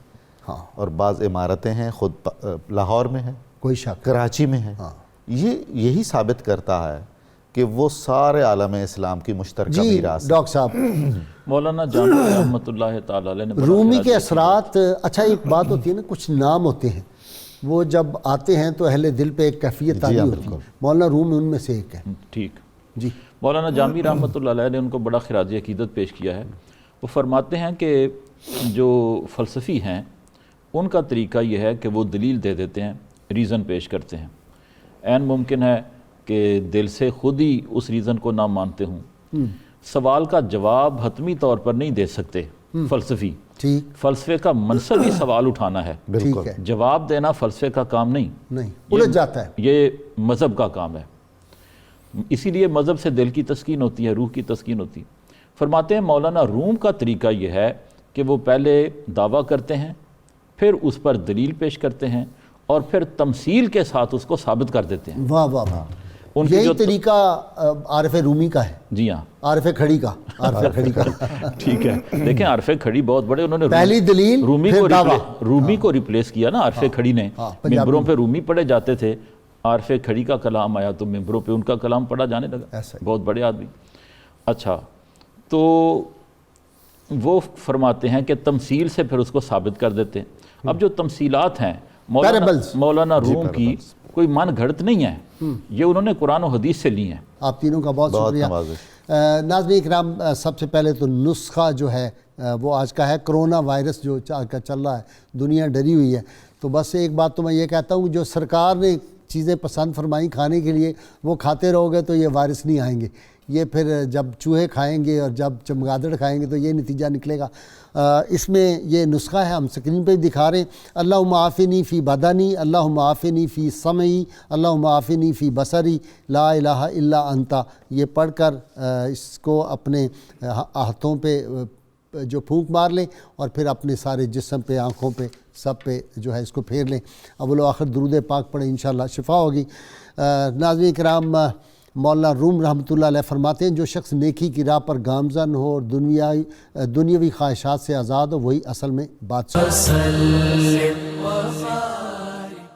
ہاں، اور بعض عمارتیں ہیں، خود لاہور میں ہے، کوئی شک، کراچی میں ہے۔ یہی ثابت کرتا ہے کہ وہ سارے عالم اسلام کی مشترکہ جی میراث ہے۔ ڈاکٹر صاحب مولانا جامی رحمۃ اللہ تعالی علیہ نے رومی کے اثرات، اچھا ایک بات ہوتی ہے نا، کچھ نام ہوتے ہیں وہ جب آتے ہیں تو اہل دل پہ ایک کیفیت آتی ہوتی ہے، مولانا رومی ان میں سے ایک ہے۔ ٹھیک جی مولانا جامی رحمۃ اللہ علیہ نے ان کو بڑا خراج عقیدت پیش کیا ہے۔ وہ فرماتے ہیں کہ جو فلسفی ہیں ان کا طریقہ یہ ہے کہ وہ دلیل دے دیتے ہیں، ریزن پیش کرتے ہیں، عین ممکن ہے کہ دل سے خود ہی اس ریزن کو نہ مانتے ہوں۔ سوال کا جواب حتمی طور پر نہیں دے سکتے فلسفی، ٹھیک، فلسفے کا منصب ہی سوال اٹھانا ہے، ٹھیک ہے، جواب دینا فلسفے کا کام نہیں، الجھ جاتا ہے، یہ مذہب کا کام ہے۔ اسی لیے مذہب سے دل کی تسکین ہوتی ہے، روح کی تسکین ہوتی ہے۔ فرماتے ہیں مولانا روم کا طریقہ یہ ہے کہ وہ پہلے دعویٰ کرتے ہیں، پھر اس پر دلیل پیش کرتے ہیں، اور پھر تمثیل کے ساتھ اس کو ثابت کر دیتے ہیں۔ واہ واہ واہ، یہی طریقہ عارف رومی کا ہے۔ جی ہاں، عارف کھڑی کا، عارف کھڑی کا، ٹھیک ہے۔ دیکھیں عارف کھڑی بہت بڑے، انہوں نے پہلی دلیل رومی کو ریپلیس کیا نا، عارف کھڑی نے۔ ممبروں پہ رومی پڑھے جاتے تھے، عارف کھڑی کا کلام آیا تو ممبروں پہ ان کا کلام پڑھا جانے لگا، بہت بڑے آدمی۔ اچھا، تو وہ فرماتے ہیں کہ تمثیل سے پھر اس کو ثابت کر دیتے ہیں۔ اب جو تمثیلات ہیں مولانا روم کی کوئی من گھڑت نہیں ہے، یہ انہوں نے قرآن و حدیث سے لی ہیں۔ آپ تینوں کا بہت شکریہ۔ ناظرین اکرام، سب سے پہلے تو نسخہ جو ہے وہ آج کا ہے، کرونا وائرس جو چل رہا ہے، دنیا ڈری ہوئی ہے۔ تو بس ایک بات تو میں یہ کہتا ہوں، جو سرکار نے چیزیں پسند فرمائیں کھانے کے لیے وہ کھاتے رہو گے تو یہ وائرس نہیں آئیں گے، یہ پھر جب چوہے کھائیں گے اور جب چمگادڑ کھائیں گے تو یہ نتیجہ نکلے گا۔ اس میں یہ نسخہ ہے، ہم سکرین پہ دکھا رہے ہیں۔ اللہم عافنی فی بدنی، اللہم عافنی فی سمعی، اللہم عافنی فی بصری، لا الہ الا انتا۔ یہ پڑھ کر اس کو اپنے ہاتھوں پہ جو پھونک مار لیں اور پھر اپنے سارے جسم پہ، آنکھوں پہ، سب پہ جو ہے اس کو پھیر لیں۔ اول و آخر درود پاک پڑھیں، انشاءاللہ شفا ہوگی۔ ناظرین کرام، مولانا روم رحمۃ اللہ علیہ فرماتے ہیں، جو شخص نیکی کی راہ پر گامزن ہو اور دنیاوی خواہشات سے آزاد ہو، وہی اصل میں بادشاہ ہے۔